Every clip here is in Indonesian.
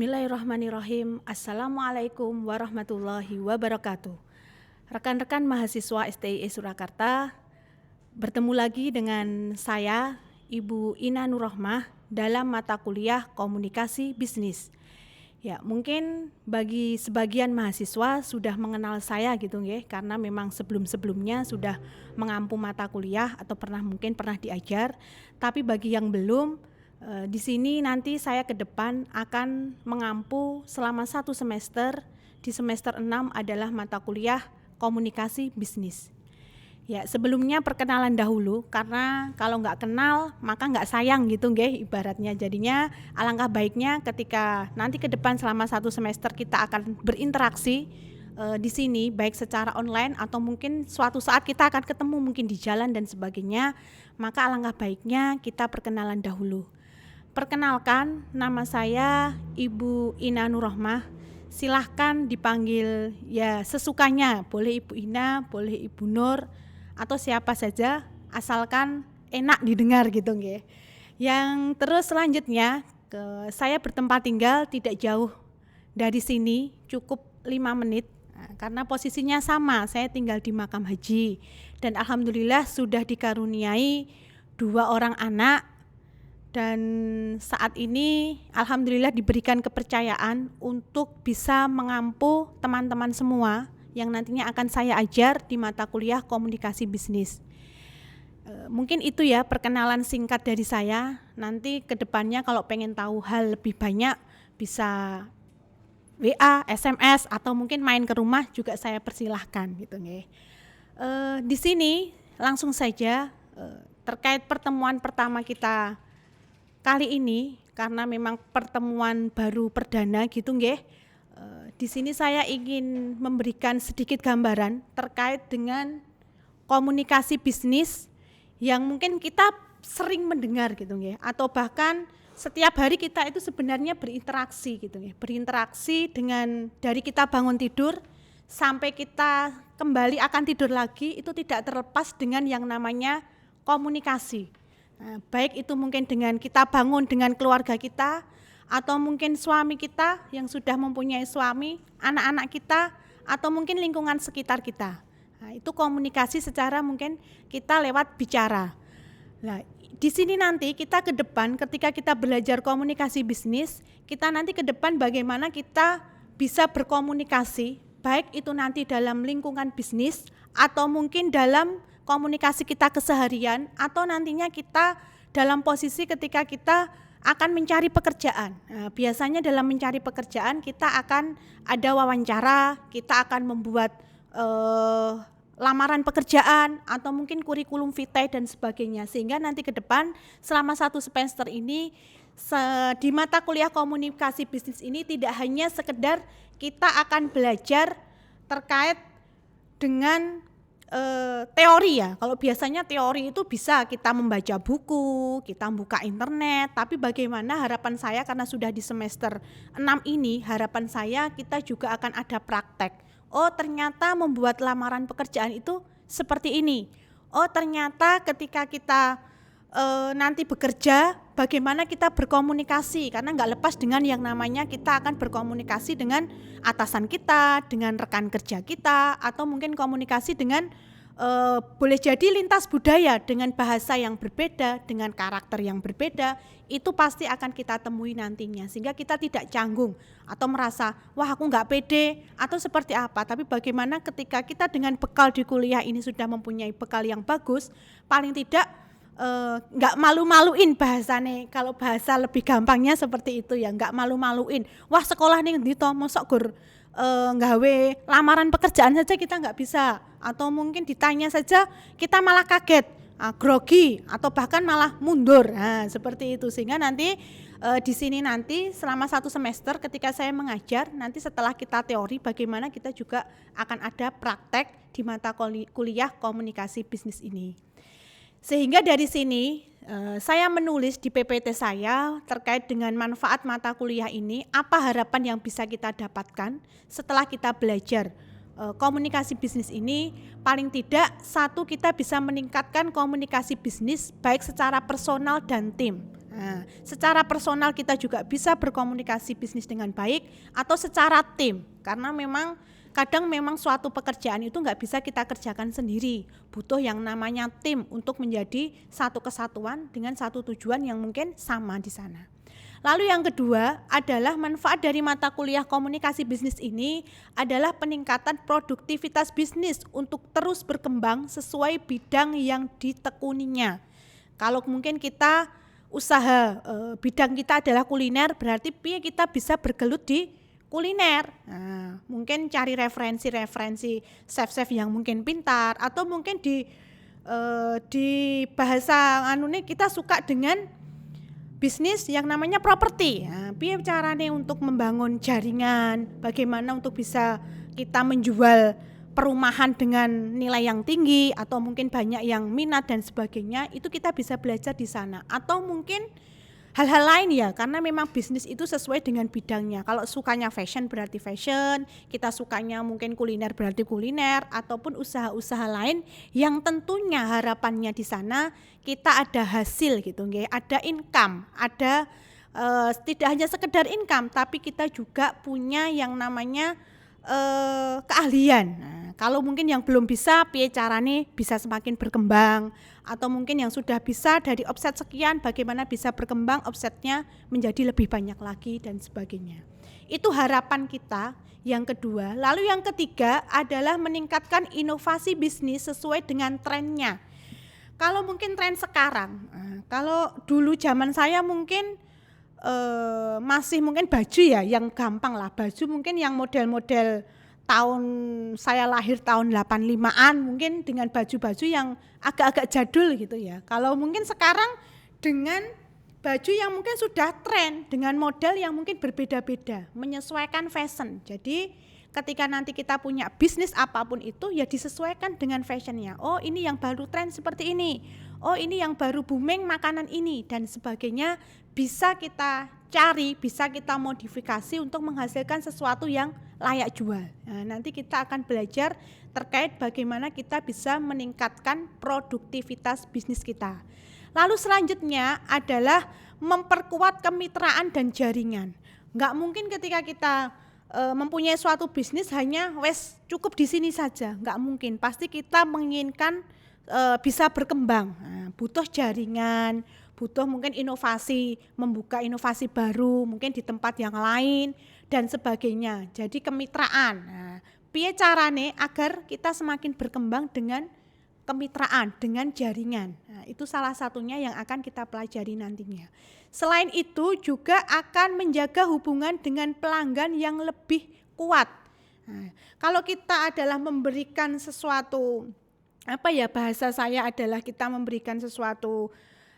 Bismillahirrahmanirrahim. Assalamualaikum warahmatullahi wabarakatuh. Rekan-rekan mahasiswa STIE Surakarta, bertemu lagi dengan saya, Ibu Ina Nurrohmah, dalam mata kuliah Komunikasi Bisnis. Ya, mungkin bagi sebagian mahasiswa sudah mengenal saya gitu nggih, karena memang sebelum-sebelumnya sudah mengampu mata kuliah atau mungkin pernah diajar. Tapi bagi yang belum, di sini nanti saya ke depan akan mengampu selama 1 semester. Di semester 6 adalah mata kuliah Komunikasi Bisnis. Ya, sebelumnya perkenalan dahulu, karena kalau nggak kenal maka nggak sayang gitu nggih ibaratnya. Jadinya alangkah baiknya ketika nanti ke depan selama 1 semester kita akan berinteraksi di sini, baik secara online atau mungkin suatu saat kita akan ketemu mungkin di jalan dan sebagainya, maka alangkah baiknya kita perkenalan dahulu. Perkenalkan, nama saya Ibu Ina Nurrohmah. Silahkan dipanggil ya sesukanya, boleh Ibu Ina, boleh Ibu Nur, atau siapa saja, asalkan enak didengar gitu nggih. Yang terus selanjutnya, saya bertempat tinggal tidak jauh dari sini, cukup 5 menit. Karena posisinya sama, saya tinggal di Makam Haji dan alhamdulillah sudah dikaruniai 2 orang anak. Dan saat ini alhamdulillah diberikan kepercayaan untuk bisa mengampu teman-teman semua yang nantinya akan saya ajar di mata kuliah Komunikasi Bisnis. Mungkin itu ya perkenalan singkat dari saya. Nanti ke depannya kalau pengen tahu hal lebih banyak bisa WA, SMS atau mungkin main ke rumah juga saya persilahkan gitu nggih. Di sini langsung saja terkait pertemuan pertama kita kali ini, karena memang pertemuan baru perdana gitu nggih. Di sini saya ingin memberikan sedikit gambaran terkait dengan komunikasi bisnis yang mungkin kita sering mendengar gitu nggih, atau bahkan setiap hari kita itu sebenarnya berinteraksi gitu nggih. Berinteraksi dengan dari kita bangun tidur sampai kita kembali akan tidur lagi, itu tidak terlepas dengan yang namanya komunikasi. Baik itu mungkin dengan kita bangun dengan keluarga kita, atau mungkin suami kita yang sudah mempunyai suami, anak-anak kita, atau mungkin lingkungan sekitar kita. Itu komunikasi secara mungkin kita lewat bicara. Nah, di sini nanti kita ke depan ketika kita belajar komunikasi bisnis, kita nanti ke depan bagaimana kita bisa berkomunikasi, baik itu nanti dalam lingkungan bisnis atau mungkin dalam komunikasi kita keseharian, atau nantinya kita dalam posisi ketika kita akan mencari pekerjaan. Nah, biasanya dalam mencari pekerjaan kita akan ada wawancara, kita akan membuat lamaran pekerjaan atau mungkin kurikulum vitae dan sebagainya, sehingga nanti ke depan selama 1 semester ini di mata kuliah komunikasi bisnis ini tidak hanya sekedar kita akan belajar terkait dengan teori ya. Kalau biasanya teori itu bisa kita membaca buku, kita buka internet, tapi bagaimana harapan saya karena sudah di semester 6 ini, harapan saya kita juga akan ada praktek. Oh, ternyata membuat lamaran pekerjaan itu seperti ini. Oh, ternyata ketika kita nanti bekerja, bagaimana kita berkomunikasi, karena nggak lepas dengan yang namanya kita akan berkomunikasi dengan atasan kita, dengan rekan kerja kita, atau mungkin komunikasi dengan boleh jadi lintas budaya dengan bahasa yang berbeda, dengan karakter yang berbeda, itu pasti akan kita temui nantinya, sehingga kita tidak canggung atau merasa wah aku nggak pede atau seperti apa. Tapi bagaimana ketika kita dengan bekal di kuliah ini sudah mempunyai bekal yang bagus, paling tidak nggak malu-maluin bahasane. Kalau bahasa lebih gampangnya seperti itu ya, nggak malu-maluin. Wah sekolah nih ndi to mosok gur nggawe lamaran pekerjaan saja kita nggak bisa, atau mungkin ditanya saja kita malah kaget, grogi atau bahkan malah mundur. Nah, seperti itu, sehingga nanti di sini nanti selama 1 semester ketika saya mengajar, nanti setelah kita teori bagaimana kita juga akan ada praktek di mata kuliah komunikasi bisnis ini. Sehingga dari sini saya menulis di PPT saya terkait dengan manfaat mata kuliah ini, apa harapan yang bisa kita dapatkan setelah kita belajar komunikasi bisnis ini. Paling tidak 1, kita bisa meningkatkan komunikasi bisnis baik secara personal dan tim. Nah, secara personal kita juga bisa berkomunikasi bisnis dengan baik atau secara tim, karena memang kadang memang suatu pekerjaan itu nggak bisa kita kerjakan sendiri, butuh yang namanya tim untuk menjadi satu kesatuan dengan satu tujuan yang mungkin sama di sana. Lalu yang kedua adalah manfaat dari mata kuliah komunikasi bisnis ini adalah peningkatan produktivitas bisnis untuk terus berkembang sesuai bidang yang ditekuninya. Kalau mungkin kita usaha bidang kita adalah kuliner, berarti kita bisa bergelut di kuliner. Nah, mungkin cari referensi chef-chef yang mungkin pintar, atau mungkin di bahasa kita suka dengan bisnis yang namanya properti. Nah, caranya untuk membangun jaringan, bagaimana untuk bisa kita menjual perumahan dengan nilai yang tinggi atau mungkin banyak yang minat dan sebagainya, itu kita bisa belajar di sana. Atau mungkin hal-hal lain ya, karena memang bisnis itu sesuai dengan bidangnya. Kalau sukanya fashion berarti fashion, kita sukanya mungkin kuliner berarti kuliner, ataupun usaha-usaha lain yang tentunya harapannya di sana kita ada hasil gitu, ada income, ada tidak hanya sekedar income, tapi kita juga punya yang namanya keahlian. Nah, kalau mungkin yang belum bisa, caranya bisa semakin berkembang, atau mungkin yang sudah bisa dari offset sekian, bagaimana bisa berkembang offsetnya menjadi lebih banyak lagi dan sebagainya. Itu harapan kita yang kedua. Lalu yang ketiga adalah meningkatkan inovasi bisnis sesuai dengan trennya. Kalau mungkin tren sekarang, kalau dulu zaman saya mungkin masih mungkin baju ya yang gampang lah, baju mungkin yang model-model tahun saya lahir tahun 85-an, mungkin dengan baju-baju yang agak-agak jadul gitu ya. Kalau mungkin sekarang dengan baju yang mungkin sudah tren, dengan model yang mungkin berbeda-beda, menyesuaikan fashion. Jadi ketika nanti kita punya bisnis apapun itu ya disesuaikan dengan fashionnya. Oh, ini yang baru tren seperti ini. Oh, ini yang baru booming makanan ini dan sebagainya, bisa kita cari, bisa kita modifikasi untuk menghasilkan sesuatu yang layak jual. Nah, nanti kita akan belajar terkait bagaimana kita bisa meningkatkan produktivitas bisnis kita. Lalu selanjutnya adalah memperkuat kemitraan dan jaringan. Nggak mungkin ketika kita mempunyai suatu bisnis hanya cukup di sini saja, nggak mungkin. Pasti kita menginginkan bisa berkembang. Nah, butuh jaringan, butuh mungkin inovasi, membuka inovasi baru mungkin di tempat yang lain dan sebagainya. Jadi kemitraan. Nah, piye carane agar kita semakin berkembang dengan kemitraan, dengan jaringan. Nah, itu salah satunya yang akan kita pelajari nantinya. Selain itu juga akan menjaga hubungan dengan pelanggan yang lebih kuat. Nah, kalau kita adalah memberikan sesuatu, bahasa saya adalah kita memberikan sesuatu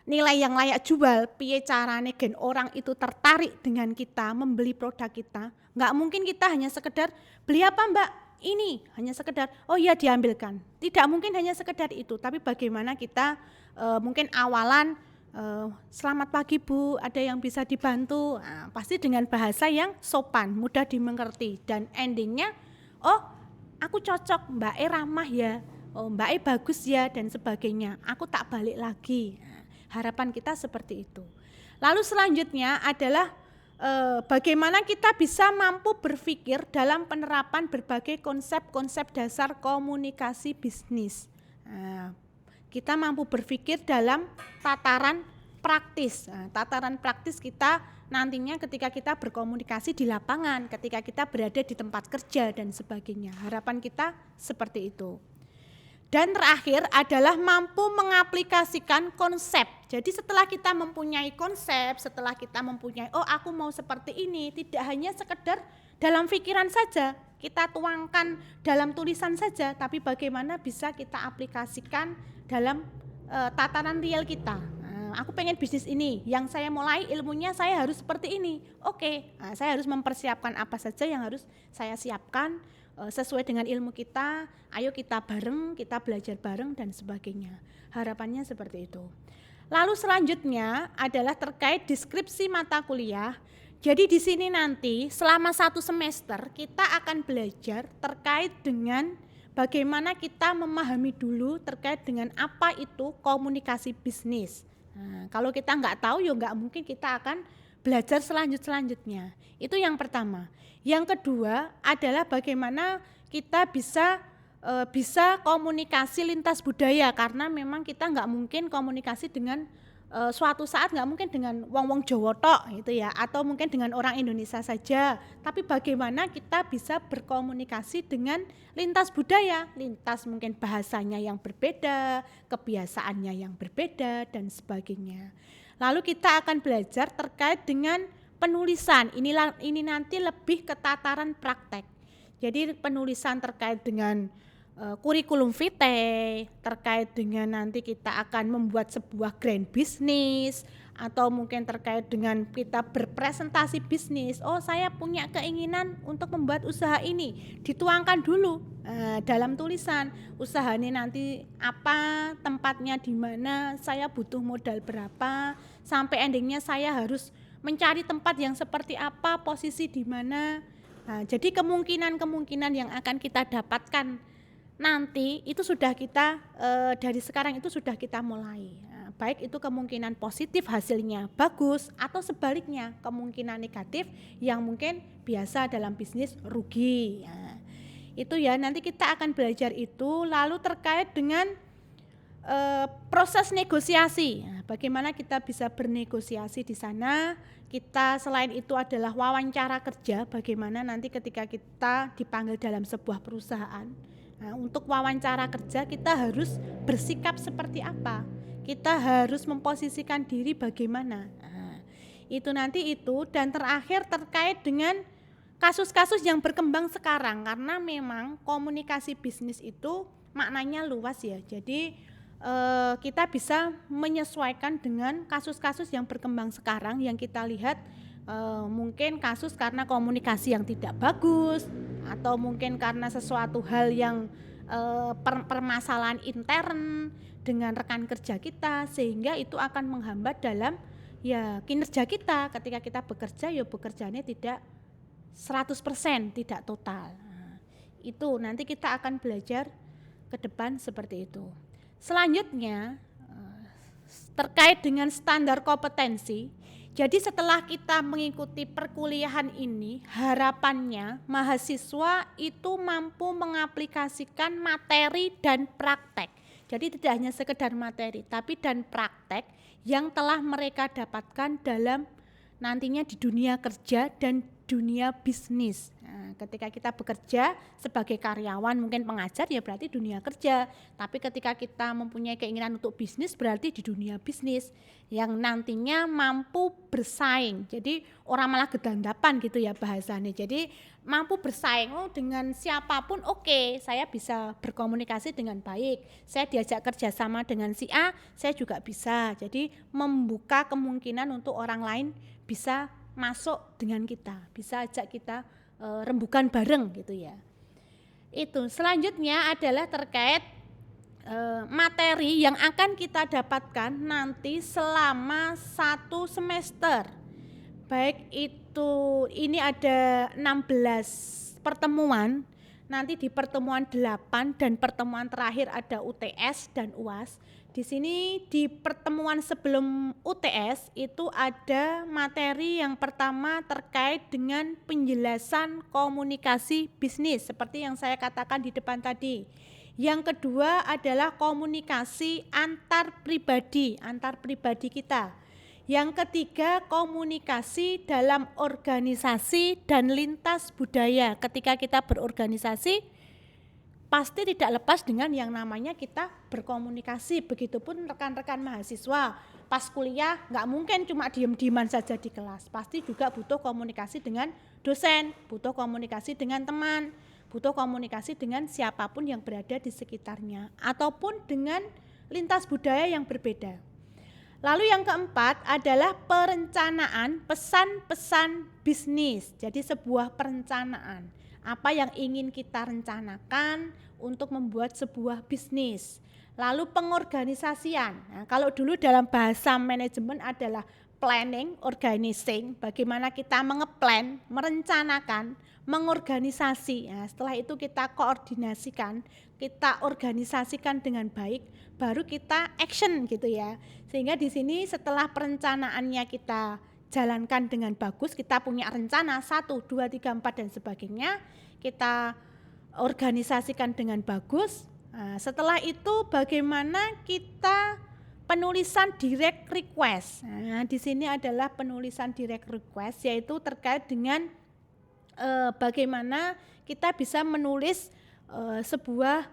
nilai yang layak jual, piye carane gen orang itu tertarik dengan kita, membeli produk kita. Nggak mungkin kita hanya sekedar beli apa mbak? Ini hanya sekedar oh iya diambilkan. Tidak mungkin hanya sekedar itu, tapi bagaimana kita mungkin awalan selamat pagi Bu, ada yang bisa dibantu. Nah, pasti dengan bahasa yang sopan, mudah dimengerti, dan endingnya oh aku cocok, Mbak E ramah ya, oh Mbak E bagus ya dan sebagainya. Aku tak balik lagi. Nah, harapan kita seperti itu. Lalu selanjutnya adalah bagaimana kita bisa mampu berpikir dalam penerapan berbagai konsep-konsep dasar komunikasi bisnis. Nah, kita mampu berpikir dalam tataran praktis. Nah, tataran praktis kita nantinya ketika kita berkomunikasi di lapangan, ketika kita berada di tempat kerja dan sebagainya. Harapan kita seperti itu. Dan terakhir adalah mampu mengaplikasikan konsep. Jadi setelah kita mempunyai konsep, setelah kita mempunyai oh aku mau seperti ini, tidak hanya sekedar dalam pikiran saja, kita tuangkan dalam tulisan saja, tapi bagaimana bisa kita aplikasikan dalam tatanan real kita. Aku pengen bisnis ini, yang saya mulai ilmunya saya harus seperti ini. Oke, saya harus mempersiapkan apa saja yang harus saya siapkan sesuai dengan ilmu kita. Ayo kita bareng, kita belajar bareng dan sebagainya. Harapannya seperti itu. Lalu selanjutnya adalah terkait deskripsi mata kuliah. Jadi di sini nanti selama 1 semester kita akan belajar terkait dengan bagaimana kita memahami dulu terkait dengan apa itu komunikasi bisnis. Nah, kalau kita nggak tahu ya nggak mungkin kita akan belajar selanjutnya. Itu yang pertama. Yang kedua adalah bagaimana kita bisa komunikasi lintas budaya, karena memang kita nggak mungkin komunikasi dengan suatu saat nggak mungkin dengan wong Jawa tok gitu ya, atau mungkin dengan orang Indonesia saja, tapi bagaimana kita bisa berkomunikasi dengan lintas budaya, lintas mungkin bahasanya yang berbeda, kebiasaannya yang berbeda dan sebagainya. Lalu kita akan belajar terkait dengan penulisan. Ini nanti lebih ke tataran praktek. Jadi penulisan terkait dengan kurikulum vitae, terkait dengan nanti kita akan membuat sebuah grand bisnis, atau mungkin terkait dengan kita berpresentasi bisnis. Oh, saya punya keinginan untuk membuat usaha ini, dituangkan dulu dalam tulisan. Usaha ini nanti apa, tempatnya di mana, saya butuh modal berapa, sampai endingnya saya harus mencari tempat yang seperti apa, posisi di mana. Nah, jadi kemungkinan yang akan kita dapatkan nanti itu sudah kita dari sekarang itu sudah kita mulai. Nah, baik itu kemungkinan positif hasilnya bagus, atau sebaliknya kemungkinan negatif yang mungkin biasa dalam bisnis rugi. Nah, itu ya nanti kita akan belajar itu. Lalu terkait dengan proses negosiasi. Nah, bagaimana kita bisa bernegosiasi di sana. Kita selain itu adalah wawancara kerja, bagaimana nanti ketika kita dipanggil dalam sebuah perusahaan. Nah, untuk wawancara kerja kita harus bersikap seperti apa? Kita harus memposisikan diri bagaimana? Nah, itu nanti itu. Dan terakhir terkait dengan kasus-kasus yang berkembang sekarang, karena memang komunikasi bisnis itu maknanya luas ya. Jadi kita bisa menyesuaikan dengan kasus-kasus yang berkembang sekarang yang kita lihat. Mungkin kasus karena komunikasi yang tidak bagus, atau mungkin karena sesuatu hal yang permasalahan intern dengan rekan kerja kita, sehingga itu akan menghambat dalam ya kinerja kita. Ketika kita bekerja ya bekerjanya tidak 100%, tidak total. Nah, itu nanti kita akan belajar ke depan seperti itu. Selanjutnya terkait dengan standar kompetensi. Jadi setelah kita mengikuti perkuliahan ini, harapannya mahasiswa itu mampu mengaplikasikan materi dan praktek. Jadi tidak hanya sekedar materi, tapi dan praktek yang telah mereka dapatkan dalam nantinya di dunia kerja dan dunia bisnis. Nah, ketika kita bekerja sebagai karyawan, mungkin pengajar, ya berarti dunia kerja. Tapi ketika kita mempunyai keinginan untuk bisnis, berarti di dunia bisnis yang nantinya mampu bersaing. Jadi orang malah gedandapan gitu ya bahasanya. Jadi mampu bersaing dengan siapapun, oke, saya bisa berkomunikasi dengan baik. Saya diajak kerjasama dengan si A, saya juga bisa. Jadi membuka kemungkinan untuk orang lain bisa masuk dengan kita, bisa ajak kita rembukan bareng gitu ya. Itu selanjutnya adalah terkait materi yang akan kita dapatkan nanti selama 1 semester. Baik itu ini ada 16 pertemuan, nanti di pertemuan 8 dan pertemuan terakhir ada UTS dan UAS. Di sini di pertemuan sebelum UTS itu ada materi yang pertama terkait dengan penjelasan komunikasi bisnis seperti yang saya katakan di depan tadi. Yang kedua adalah komunikasi antar pribadi kita. Yang ketiga komunikasi dalam organisasi dan lintas budaya. Ketika kita berorganisasi pasti tidak lepas dengan yang namanya kita berkomunikasi. Begitupun rekan-rekan mahasiswa pas kuliah nggak mungkin cuma diem-dieman saja di kelas. Pasti juga butuh komunikasi dengan dosen, butuh komunikasi dengan teman, butuh komunikasi dengan siapapun yang berada di sekitarnya, ataupun dengan lintas budaya yang berbeda. Lalu yang keempat adalah perencanaan pesan-pesan bisnis. Jadi sebuah perencanaan, apa yang ingin kita rencanakan untuk membuat sebuah bisnis. Lalu pengorganisasian. Nah, kalau dulu dalam bahasa manajemen adalah planning, organizing, bagaimana kita mengeplan, merencanakan, mengorganisasi. Nah, setelah itu kita koordinasikan, kita organisasikan dengan baik, baru kita action gitu ya. Sehingga di sini setelah perencanaannya kita jalankan dengan bagus, kita punya rencana 1, 2, 3, 4 dan sebagainya, kita organisasikan dengan bagus. Nah, setelah itu bagaimana kita penulisan direct request. Nah, di sini adalah penulisan direct request, yaitu terkait dengan bagaimana kita bisa menulis sebuah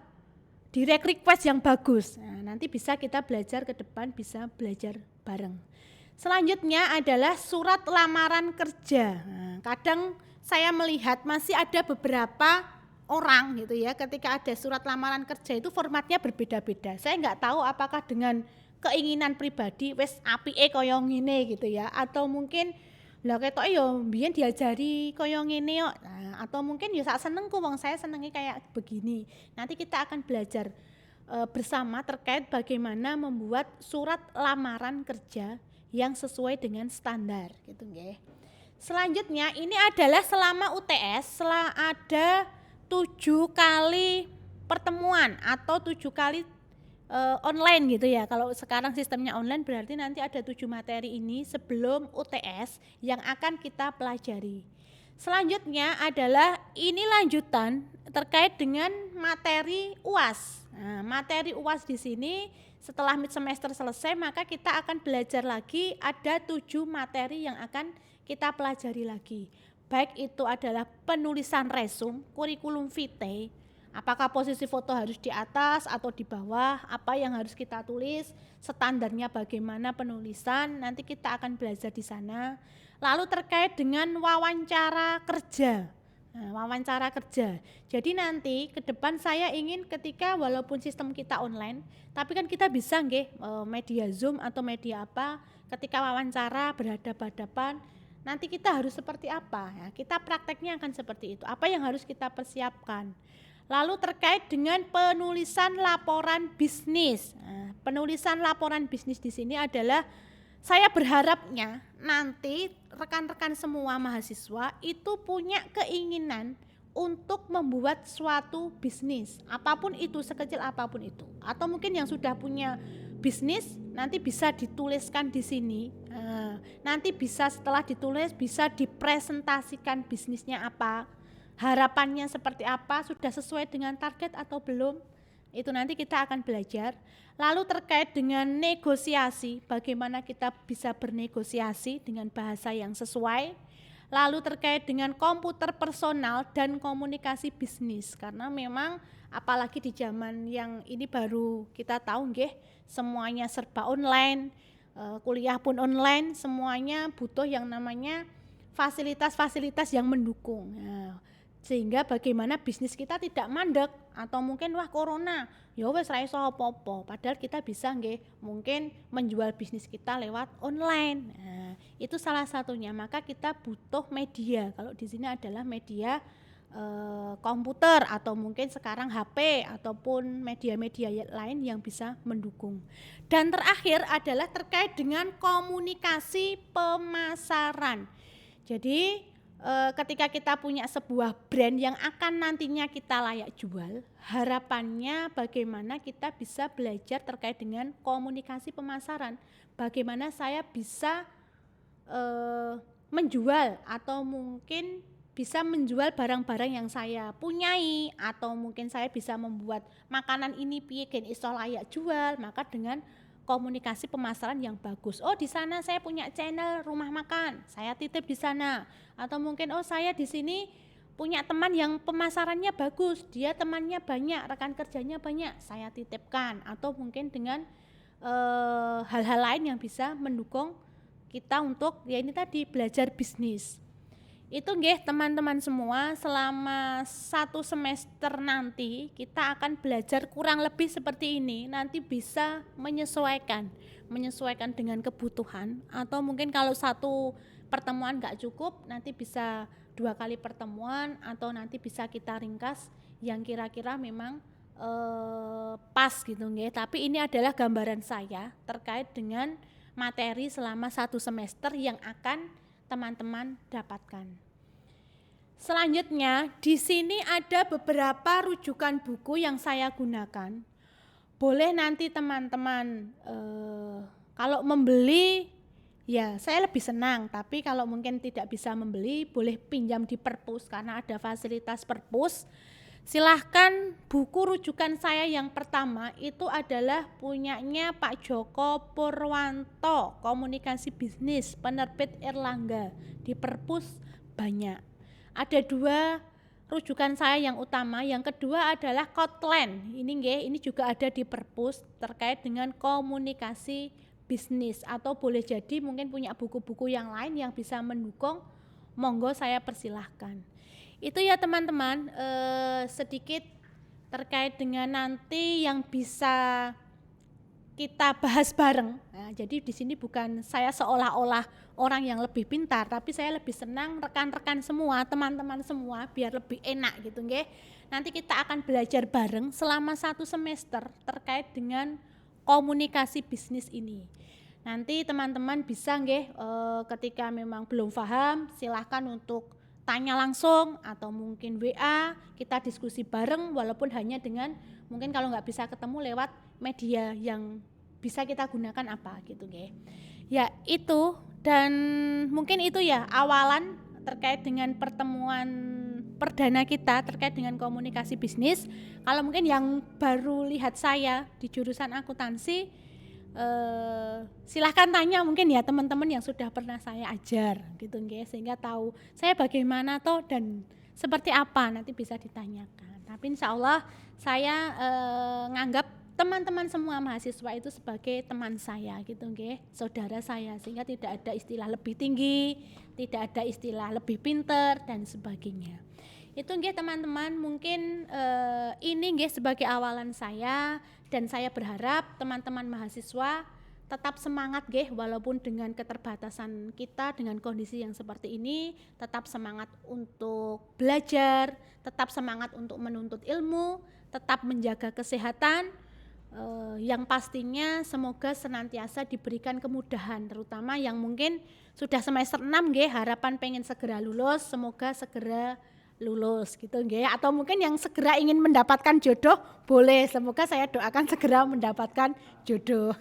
direct request yang bagus. Nah, nanti bisa kita belajar ke depan, bisa belajar bareng. Selanjutnya adalah surat lamaran kerja. Nah, kadang saya melihat masih ada beberapa orang gitu ya, ketika ada surat lamaran kerja itu formatnya berbeda-beda. Saya nggak tahu apakah dengan keinginan pribadi wis apike kaya ngene gitu ya, atau mungkin lah ketoke ya mbiyen diajari kaya ngene kok. Nah, atau mungkin ya sak senengku, wong saya senengnya kayak begini. Nanti kita akan belajar bersama terkait bagaimana membuat surat lamaran kerja yang sesuai dengan standar gitu nggih. Selanjutnya ini adalah selama UTS ada 7 kali pertemuan atau 7 kali online gitu ya. Kalau sekarang sistemnya online berarti nanti ada 7 materi ini sebelum UTS yang akan kita pelajari. Selanjutnya adalah ini lanjutan terkait dengan materi UAS. Nah, materi UAS di sini setelah mid semester selesai maka kita akan belajar lagi, ada 7 materi yang akan kita pelajari lagi. Baik itu adalah penulisan resume, kurikulum vitae, apakah posisi foto harus di atas atau di bawah, apa yang harus kita tulis, standarnya bagaimana penulisan, nanti kita akan belajar di sana. Lalu terkait dengan wawancara kerja. Nah, wawancara kerja. Jadi nanti ke depan saya ingin ketika walaupun sistem kita online, tapi kan kita bisa media Zoom atau media apa, ketika wawancara berhadapan-hadapan, nanti kita harus seperti apa ya? Kita prakteknya akan seperti itu. Apa yang harus kita persiapkan? Lalu terkait dengan penulisan laporan bisnis. Nah, penulisan laporan bisnis di sini adalah saya berharapnya nanti rekan-rekan semua mahasiswa itu punya keinginan untuk membuat suatu bisnis, apapun itu, sekecil apapun itu. Atau mungkin yang sudah punya bisnis nanti bisa dituliskan di sini. Nanti bisa setelah ditulis bisa dipresentasikan bisnisnya apa, harapannya seperti apa, sudah sesuai dengan target atau belum, itu nanti kita akan belajar. Lalu terkait dengan negosiasi, bagaimana kita bisa bernegosiasi dengan bahasa yang sesuai. Lalu terkait dengan komputer personal dan komunikasi bisnis, karena memang apalagi di zaman yang ini baru kita tahu semuanya serba online, kuliah pun online, semuanya butuh yang namanya fasilitas-fasilitas yang mendukung. Nah, sehingga bagaimana bisnis kita tidak mandek, atau mungkin wah corona ya wes ra iso apa-apa, padahal kita bisa mungkin menjual bisnis kita lewat online. Nah, itu salah satunya. Maka kita butuh media. Kalau di sini adalah media komputer atau mungkin sekarang HP ataupun media-media lain yang bisa mendukung. Dan terakhir adalah terkait dengan komunikasi pemasaran. Jadi ketika kita punya sebuah brand yang akan nantinya kita layak jual, harapannya bagaimana kita bisa belajar terkait dengan komunikasi pemasaran. Bagaimana saya bisa menjual atau mungkin bisa menjual barang-barang yang saya punyai, atau mungkin saya bisa membuat makanan ini piye gen iso layak jual, maka dengan komunikasi pemasaran yang bagus. Oh, di sana saya punya channel rumah makan, saya titip di sana. Atau mungkin saya di sini punya teman yang pemasarannya bagus, dia temannya banyak, rekan kerjanya banyak, saya titipkan. Atau mungkin dengan hal-hal lain yang bisa mendukung kita untuk ya ini tadi belajar bisnis. Itu teman-teman semua, selama 1 semester nanti kita akan belajar kurang lebih seperti ini. Nanti bisa menyesuaikan dengan kebutuhan, atau mungkin kalau 1 pertemuan gak cukup, nanti bisa 2 kali pertemuan, atau nanti bisa kita ringkas yang kira-kira memang pas gitu. Tapi ini adalah gambaran saya terkait dengan materi selama 1 semester yang akan teman-teman dapatkan. Selanjutnya, di sini ada beberapa rujukan buku yang saya gunakan. Boleh nanti teman-teman kalau membeli, ya saya lebih senang, tapi kalau mungkin tidak bisa membeli, boleh pinjam di perpus karena ada fasilitas perpus. Silahkan, buku rujukan saya yang pertama itu adalah punyanya Pak Joko Purwanto, Komunikasi Bisnis, penerbit Erlangga. Di perpus banyak. Ada 2 rujukan saya yang utama. Yang kedua adalah Kotlen. Ini juga ada di perpus terkait dengan komunikasi bisnis, atau boleh jadi mungkin punya buku-buku yang lain yang bisa mendukung, monggo saya persilahkan. Itu ya teman-teman, sedikit terkait dengan nanti yang bisa kita bahas bareng. Nah, jadi di sini bukan saya seolah-olah orang yang lebih pintar, tapi saya lebih senang rekan-rekan semua, teman-teman semua biar lebih enak gitu nggih. Nanti kita akan belajar bareng selama 1 semester terkait dengan komunikasi bisnis ini. Nanti teman-teman bisa nggih, ketika memang belum paham silahkan untuk tanya langsung atau mungkin WA, kita diskusi bareng walaupun hanya dengan mungkin kalau nggak bisa ketemu lewat media yang bisa kita gunakan apa gitu nggih. Ya itu, dan mungkin itu ya awalan terkait dengan pertemuan perdana kita terkait dengan komunikasi bisnis. Kalau mungkin yang baru lihat saya di jurusan akuntansi, silahkan tanya mungkin ya teman-teman yang sudah pernah saya ajar gitu nggih, sehingga tahu saya bagaimana toh dan seperti apa, nanti bisa ditanyakan. Tapi insya Allah saya nganggap teman-teman semua mahasiswa itu sebagai teman saya gitu nggih, saudara saya, sehingga tidak ada istilah lebih tinggi, tidak ada istilah lebih pinter dan sebagainya. Itu nggih teman-teman, mungkin ini nggih sebagai awalan saya, dan saya berharap teman-teman mahasiswa tetap semangat nggih, walaupun dengan keterbatasan kita dengan kondisi yang seperti ini, tetap semangat untuk belajar, tetap semangat untuk menuntut ilmu, tetap menjaga kesehatan, yang pastinya semoga senantiasa diberikan kemudahan, terutama yang mungkin sudah semester 6 nggih, harapan pengen segera lulus, semoga segera lulus gitu nggih, atau mungkin yang segera ingin mendapatkan jodoh boleh, semoga saya doakan segera mendapatkan jodoh.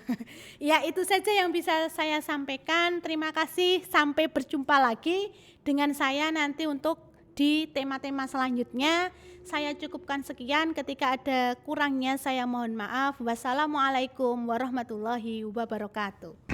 Ya itu saja yang bisa saya sampaikan. Terima kasih, sampai berjumpa lagi dengan saya nanti untuk di tema-tema selanjutnya. Saya cukupkan sekian, ketika ada kurangnya saya mohon maaf. Wassalamualaikum warahmatullahi wabarakatuh.